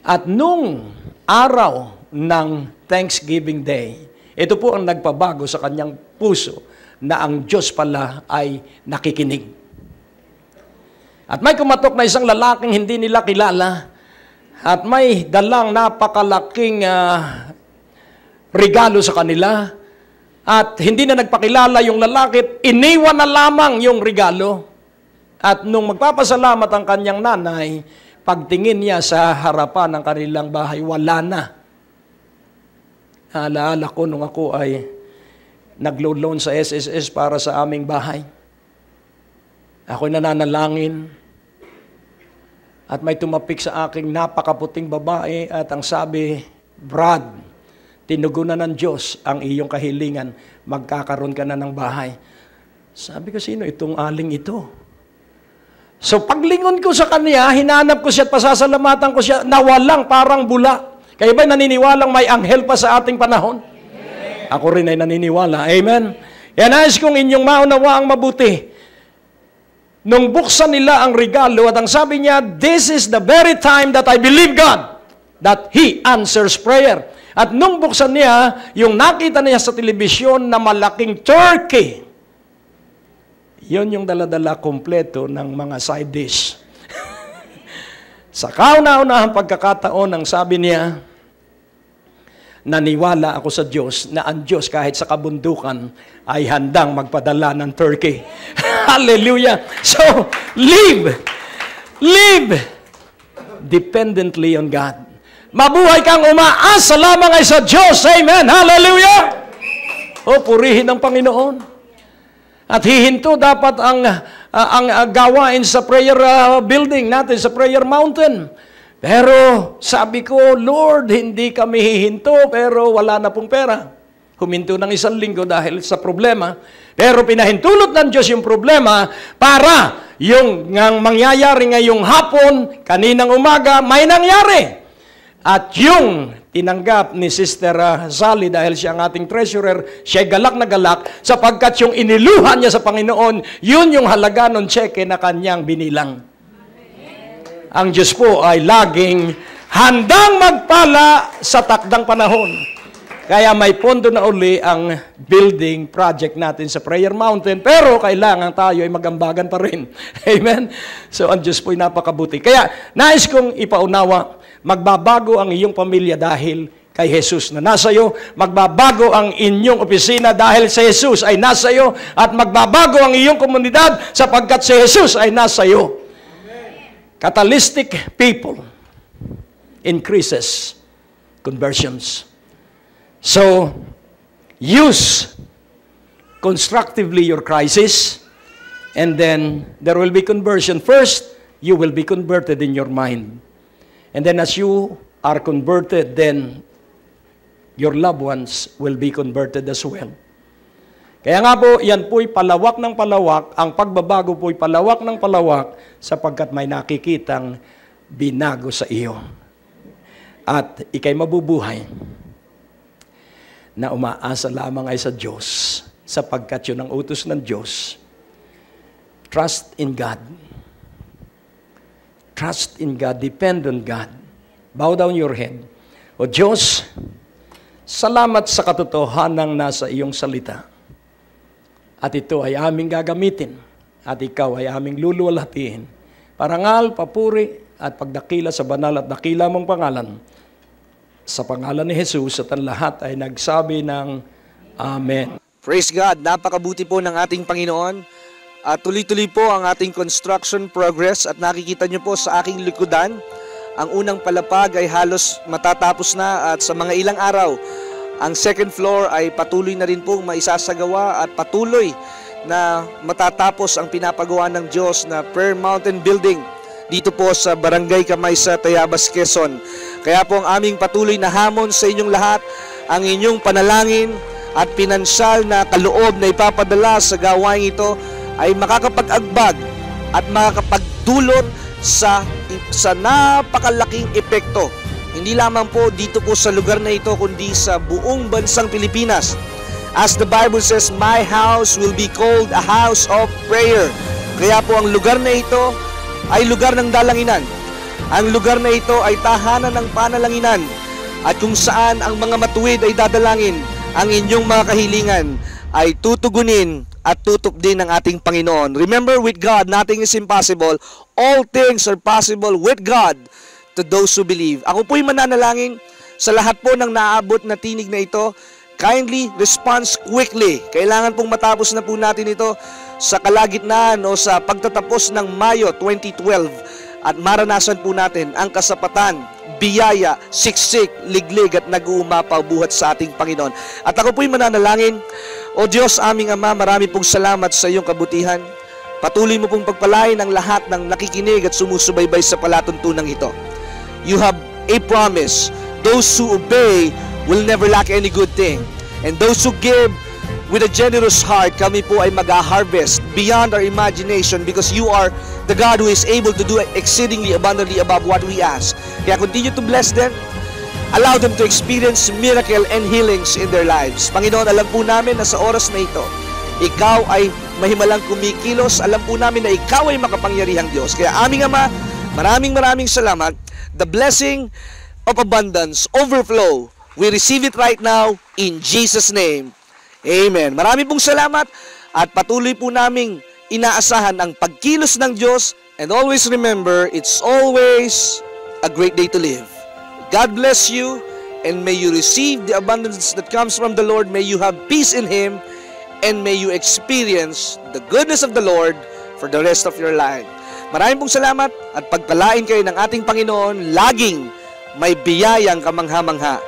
At nung araw ng Thanksgiving Day, ito po ang nagpabago sa kanyang puso na ang Diyos pala ay nakikinig. At may kumatok na isang lalaking hindi nila kilala at may dalang napakalaking regalo sa kanila. At hindi na nagpakilala yung lalaki, iniwan na lamang yung regalo. At nung magpapasalamat ang kanyang nanay, pagtingin niya sa harapan ng kanilang bahay, wala na. Alaala ko nung ako ay naglo-loan sa SSS para sa aming bahay. Ako'y nananalangin. At may tumapik sa aking napakaputing babae at ang sabi, Brad, tinugunan ng Diyos ang iyong kahilingan, magkakaroon ka na ng bahay. Sabi ko, sino itong aling ito? So paglingon ko sa kanya, hinanap ko siya at pasasalamatan ko siya, nawalang parang bula. Kaya ba'y naniniwalang may anghel pa sa ating panahon? Amen. Ako rin ay naniniwala. Amen? Yan, nais kong inyong maunawa ang mabuti. Nung buksan nila ang regalo at ang sabi niya, this is the very time that I believe God, that He answers prayer. At nung buksan niya, yung nakita niya sa telebisyon na malaking turkey, yun yung dala-dala kompleto ng mga side dish. Sa kauna-unahang pagkakataon, ang sabi niya, naniwala ako sa Diyos na ang Diyos kahit sa kabundukan ay handang magpadala ng turkey. Hallelujah! So, live dependently on God. Mabuhay kang umaasa lamang ay sa Diyos. Amen! Hallelujah! O, purihin ang Panginoon. At hihinto dapat ang gawain sa prayer building natin, sa prayer mountain. Pero sabi ko, Lord, hindi kami hihinto, pero wala na pong pera. huminto ng 1 linggo dahil sa problema, pero pinahintulot ng Diyos yung problema para yung mangyayari ngayong hapon, kaninang umaga, may nangyari. At yung tinanggap ni Sister Sally dahil siya ang ating treasurer, siya galak na galak sapagkat yung iniluhan niya sa Panginoon, yun yung halaga ng tseke na kanyang binilang. Ang Diyos po ay laging handang magpala sa takdang panahon. Kaya may pondo na uli ang building project natin sa Prayer Mountain, pero kailangan tayo ay magambagan pa rin. Amen? So ang Diyos po ay napakabuti. Kaya nais kong ipaunawa, magbabago ang iyong pamilya dahil kay Jesus na nasa iyo, magbabago ang inyong opisina dahil si Jesus ay nasa iyo, at magbabago ang iyong komunidad sapagkat si Jesus ay nasa iyo. Catalytic people increases conversions. So, use constructively your crisis, and then there will be conversion. First, you will be converted in your mind. And then as you are converted, then your loved ones will be converted as well. Kaya nga po, yan po'y palawak ng palawak, ang pagbabago po'y palawak ng palawak, sapagkat may nakikitang binago sa iyo. At ikay mabubuhay na umaasa lamang ay sa Diyos, sapagkat yun ang utos ng Diyos. Trust in God. Trust in God. Depend on God. Bow down your head. O Diyos, salamat sa katotohanang nasa iyong salita. At ito ay aming gagamitin. At ikaw ay aming luluwalhatiin. Parangal, papuri, at pagdakila sa banal at dakila mong pangalan. Sa pangalan ni Jesus at ang lahat ay nagsabi ng Amen. Praise God! Napakabuti po ng ating Panginoon. At tuloy-tuloy po ang ating construction progress, at nakikita nyo po sa aking likudan, ang unang palapag ay halos matatapos na, at sa mga ilang araw, ang second floor ay patuloy na rin pong maisasagawa at patuloy na matatapos ang pinapagawa ng Diyos na Prayer Mountain Building dito po sa Barangay Kamaysa, Tayabas, Quezon. Kaya po ang aming patuloy na hamon sa inyong lahat, ang inyong panalangin at pinansyal na kaloob na ipapadala sa gawain ito ay makakapag-agbag at makakapagdulot sa napakalaking epekto. Hindi lamang po dito po sa lugar na ito, kundi sa buong bansang Pilipinas. As the Bible says, my house will be called a house of prayer. Kaya po ang lugar na ito ay lugar ng dalanginan. Ang lugar na ito ay tahanan ng panalanginan, at kung saan ang mga matuwid ay dadalangin, ang inyong mga kahilingan ay tutugunin at tutup din ng ating Panginoon. Remember, with God, nothing is impossible. All things are possible with God to those who believe. Ako po'y mananalangin sa lahat po ng naaabot na tinig na ito. Kindly response quickly. Kailangan pong matapos na po natin ito sa kalagitnaan o sa pagtatapos ng Mayo 2012, at maranasan po natin ang kasapatan, biyaya, siksik, liglig at nag-uumapaw buhat sa ating Panginoon. At ako po'y mananalangin. O Diyos, aming Ama, marami pong salamat sa iyong kabutihan. Patuloy mo pong pagpalain ang lahat ng nakikinig at sumusubaybay sa palatuntunang ito. You have a promise. Those who obey will never lack any good thing. And those who give with a generous heart, kami po ay mag-harvest beyond our imagination, because you are the God who is able to do exceedingly abundantly above what we ask. Kaya continue to bless them. Allow them to experience miracle and healings in their lives. Panginoon, alam po namin na sa oras na ito, ikaw ay mahimalang kumikilos. Alam po namin na ikaw ay makapangyarihang Diyos. Kaya aming Ama, maraming salamat. The blessing of abundance, overflow, we receive it right now in Jesus' name. Amen. Marami pong salamat, at patuloy po naming inaasahan ang pagkilos ng Diyos, and always remember, it's always a great day to live. God bless you, and may you receive the abundance that comes from the Lord. May you have peace in Him, and may you experience the goodness of the Lord for the rest of your life. Maraming pong salamat, at pagpalain kayo ng ating Panginoon. Laging may biyayang kamangha-mangha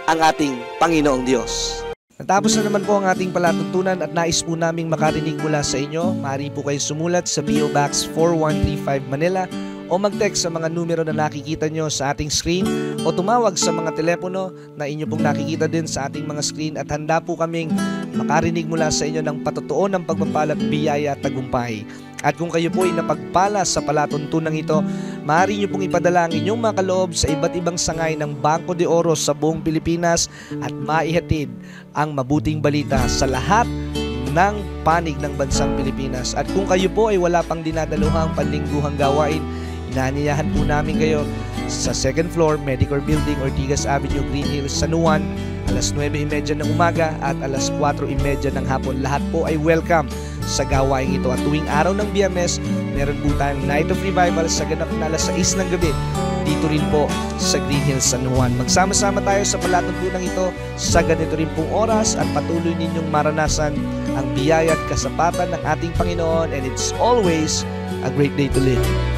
ang ating Panginoong Diyos. Natapos na naman po ang ating palatuntunan, at nais po naming makarinig mula sa inyo. Maaari po kayo sumulat sa PO Box 4135 Manila, o mag-text sa mga numero na nakikita nyo sa ating screen o tumawag sa mga telepono na inyo pong nakikita din sa ating mga screen at handa po kaming makarinig mula sa inyo ng patotoo ng pagpapala at biyaya at tagumpay. At kung kayo po ay napagpala sa palatuntunang ito, maaari nyo pong ipadala ang inyong mga kaloob sa iba't ibang sangay ng Bangko de Oro sa buong Pilipinas at maihatid ang mabuting balita sa lahat ng panig ng bansang Pilipinas. At kung kayo po ay wala pang dinadaluhang panlingguhang gawain, inaanyayahan po namin kayo sa second floor, Medicor Building, Ortigas Avenue, Green Hills, San Juan, alas 9:30 ng umaga at alas 4:30 ng hapon. Lahat po ay welcome sa gawain ito. At tuwing araw ng Biyernes, meron po tayong Night of Revival sa ganap na alas 6 ng gabi dito rin po sa Green Hills, San Juan. Magsama-sama tayo sa palatuntunan ito sa ganito rin pong oras at patuloy ninyong maranasan ang biyaya at kasapatan ng ating Panginoon, and it's always a great day to live.